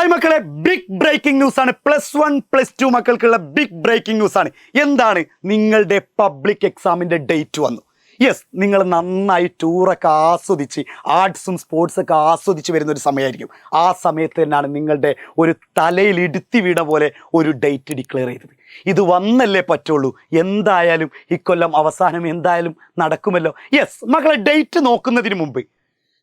Hi മക്കളെ, big breaking news ആണ്. +1 +2 മക്കൾക്കുള്ള big breaking news ആണ്. എന്താണ്? നിങ്ങളുടെ പബ്ലിക് എക്സാമിൻ്റെ ഡേറ്റ് വന്നു. യെസ്, നിങ്ങൾ നന്നായി ടൂറൊക്കെ ആസ്വദിച്ച് ആർട്സും സ്പോർട്സൊക്കെ ആസ്വദിച്ച് വരുന്നൊരു സമയമായിരിക്കും. ആ സമയത്ത് തന്നെയാണ് നിങ്ങളുടെ ഒരു തലയിൽ ഇടുത്തി വീണ പോലെ ഒരു ഡേറ്റ് ഡിക്ലെയർ ചെയ്തത്. ഇത് വന്നല്ലേ പറ്റുള്ളൂ. എന്തായാലും ഇക്കൊല്ലം അവസാനം എന്തായാലും നടക്കുമല്ലോ. യെസ് മക്കളെ, ഡേറ്റ് നോക്കുന്നതിന് മുമ്പ്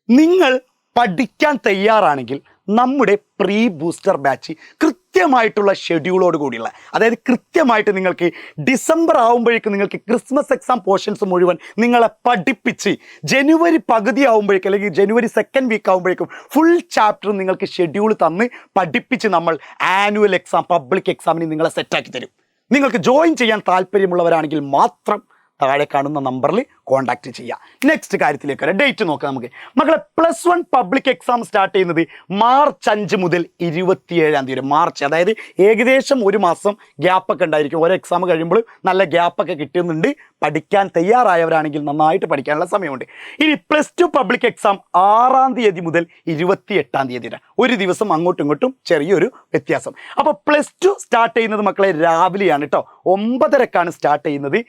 നിങ്ങൾ പഠിക്കാൻ തയ്യാറാണെങ്കിൽ നമ്മുടെ പ്രീ ബൂസ്റ്റർ ബാച്ച് കൃത്യമായിട്ടുള്ള ഷെഡ്യൂളോട് കൂടിയുള്ള, അതായത് കൃത്യമായിട്ട് നിങ്ങൾക്ക് ഡിസംബർ ആകുമ്പോഴേക്കും നിങ്ങൾക്ക് ക്രിസ്മസ് എക്സാം പോർഷൻസ് മുഴുവൻ നിങ്ങളെ പഠിപ്പിച്ച് ജനുവരി പകുതി ആകുമ്പോഴേക്കും അല്ലെങ്കിൽ ജനുവരി സെക്കൻഡ് വീക്ക് ആകുമ്പോഴേക്കും ഫുൾ ചാപ്റ്റർ നിങ്ങൾക്ക് ഷെഡ്യൂൾ തന്ന് പഠിപ്പിച്ച് നമ്മൾ ആനുവൽ എക്സാം പബ്ലിക് എക്സാമിന് നിങ്ങളെ സെറ്റാക്കി തരും. നിങ്ങൾക്ക് ജോയിൻ ചെയ്യാൻ താല്പര്യമുള്ളവരാണെങ്കിൽ മാത്രം താഴെ കാണുന്ന നമ്പറിൽ കോൺടാക്റ്റ് ചെയ്യാം. നെക്സ്റ്റ് കാര്യത്തിലേക്ക് വരാം. ഡേറ്റ് നോക്കാം നമുക്ക്. മക്കളെ, +1 പബ്ലിക് എക്സാം സ്റ്റാർട്ട് ചെയ്യുന്നത് മാർച്ച് 5 മുതൽ 27 വരെ. മാർച്ച്, അതായത് ഏകദേശം ഒരു മാസം ഗ്യാപ്പൊക്കെ ഉണ്ടായിരിക്കും. ഓരോ എക്സാം കഴിയുമ്പോൾ നല്ല ഗ്യാപ്പൊക്കെ കിട്ടുന്നുണ്ട്. പഠിക്കാൻ തയ്യാറായവരാണെങ്കിൽ നന്നായിട്ട് പഠിക്കാനുള്ള സമയമുണ്ട്. ഇനി +2 പബ്ലിക് എക്സാം 6 തീയതി മുതൽ 28 വരെ. ഒരു ദിവസം അങ്ങോട്ടും ഇങ്ങോട്ടും ചെറിയൊരു വ്യത്യാസം. അപ്പോൾ +2 സ്റ്റാർട്ട് ചെയ്യുന്നത് മക്കളെ രാവിലെയാണ് കേട്ടോ. 9:30ക്കാണ് സ്റ്റാർട്ട് ചെയ്യുന്നത്.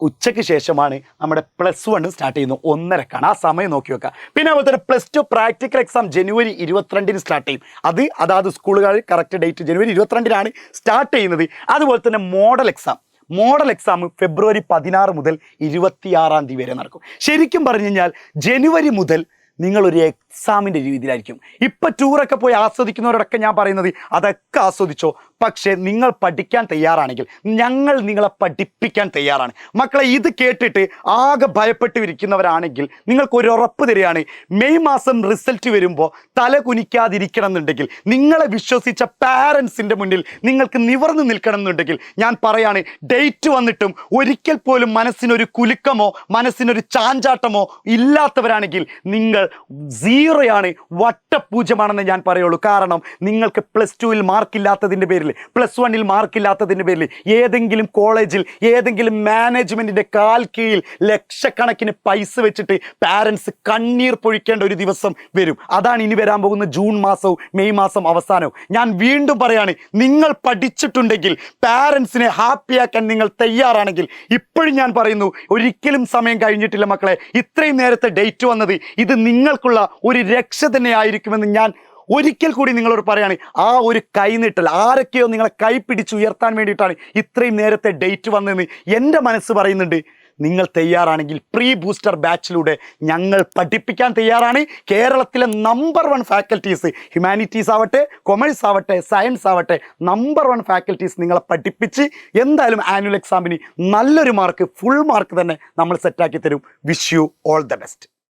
ഉച്ചയ്ക്ക് ശേഷമാണ് നമ്മുടെ +1 സ്റ്റാർട്ട് ചെയ്യുന്നത്. 1:30ക്കാണ്. ആ സമയം നോക്കി വെക്കുക. പിന്നെ അതുപോലെ തന്നെ +2 പ്രാക്ടിക്കൽ എക്സാം ജനുവരി 22 സ്റ്റാർട്ട് ചെയ്യും. അതാത് സ്കൂളുകൾ കറക്റ്റ് ഡേറ്റ് ജനുവരി 22 സ്റ്റാർട്ട് ചെയ്യുന്നത്. അതുപോലെ തന്നെ മോഡൽ എക്സാം ഫെബ്രുവരി 16 മുതൽ 26 വരെ നടക്കും. ശരിക്കും പറഞ്ഞു കഴിഞ്ഞാൽ ജനുവരി മുതൽ നിങ്ങളൊരു എക്സാമിൻ്റെ രീതിയിലായിരിക്കും. ഇപ്പം ടൂറൊക്കെ പോയി ആസ്വദിക്കുന്നവരോടൊക്കെ ഞാൻ പറയുന്നത് അതൊക്കെ ആസ്വദിച്ചോ. പക്ഷേ നിങ്ങൾ പഠിക്കാൻ തയ്യാറാണെങ്കിൽ ഞങ്ങൾ നിങ്ങളെ പഠിപ്പിക്കാൻ തയ്യാറാണ്. മക്കളെ, ഇത് കേട്ടിട്ട് ആകെ ഭയപ്പെട്ടിരിക്കുന്നവരാണെങ്കിൽ നിങ്ങൾക്കൊരു ഉറപ്പ് തരികയാണ്. മെയ് മാസം റിസൾട്ട് വരുമ്പോൾ തല കുനിക്കാതിരിക്കണം എന്നുണ്ടെങ്കിൽ, നിങ്ങളെ വിശ്വസിച്ച പാരൻസിൻ്റെ മുന്നിൽ നിങ്ങൾക്ക് നിവർന്നു നിൽക്കണം എന്നുണ്ടെങ്കിൽ ഞാൻ പറയാണ്, ഡേറ്റ് വന്നിട്ടും ഒരിക്കൽ പോലും മനസ്സിനൊരു കുലുക്കമോ മനസ്സിനൊരു ചാഞ്ചാട്ടമോ ഇല്ലാത്തവരാണെങ്കിൽ നിങ്ങൾ 0യാണ്, വട്ടപൂജ്യമാണെന്ന് ഞാൻ പറയുള്ളൂ. കാരണം നിങ്ങൾക്ക് +2 മാർക്കില്ലാത്തതിൻ്റെ പേരിൽ, +1 മാർക്കില്ലാത്തതിൻ്റെ പേരിൽ ഏതെങ്കിലും കോളേജിൽ ഏതെങ്കിലും മാനേജ്മെൻറ്റിൻ്റെ കാൽ കീഴിൽ ലക്ഷക്കണക്കിന് പൈസ വെച്ചിട്ട് പാരൻസ് കണ്ണീർ പൊഴിക്കേണ്ട ഒരു ദിവസം വരും. അതാണ് ഇനി വരാൻ പോകുന്ന ജൂൺ മാസവും മെയ് മാസം അവസാനവും. ഞാൻ വീണ്ടും പറയാണ്, നിങ്ങൾ പഠിച്ചിട്ടുണ്ടെങ്കിൽ പാരൻസിനെ ഹാപ്പിയാക്കാൻ നിങ്ങൾ തയ്യാറാണെങ്കിൽ, ഇപ്പോഴും ഞാൻ പറയുന്നു, ഒരിക്കലും സമയം കഴിഞ്ഞിട്ടില്ല മക്കളെ. ഇത്രയും നേരത്തെ ഡേറ്റ് വന്നത് ഇത് നിങ്ങൾക്കുള്ള ഒരു രക്ഷ തന്നെ ആയിരിക്കുമെന്ന് ഞാൻ ഒരിക്കൽ കൂടി നിങ്ങളോട് പറയാണ്. ആ ഒരു കൈനീട്ടൽ, ആരൊക്കെയോ നിങ്ങളെ കൈ പിടിച്ചുയർത്താൻ വേണ്ടിയിട്ടാണ് ഇത്രയും നേരത്തെ ഡേറ്റ് വന്നതെന്ന് എൻ്റെ മനസ്സ് പറയുന്നുണ്ട്. നിങ്ങൾ തയ്യാറാണെങ്കിൽ പ്രീ ബൂസ്റ്റർ ബാച്ചിലൂടെ ഞങ്ങൾ പഠിപ്പിക്കാൻ തയ്യാറാണ്. കേരളത്തിലെ നമ്പർ 1 ഫാക്കൽറ്റീസ്, ഹ്യൂമാനിറ്റീസ് ആവട്ടെ, കൊമേഴ്സ് ആവട്ടെ, സയൻസ് ആവട്ടെ, നമ്പർ 1 ഫാക്കൽറ്റീസ് നിങ്ങളെ പഠിപ്പിച്ച് എന്തായാലും ആനുവൽ എക്സാമിന് നല്ലൊരു മാർക്ക്, ഫുൾ മാർക്ക് തന്നെ നമ്മൾ സെറ്റാക്കി തരും. Wish you all the best.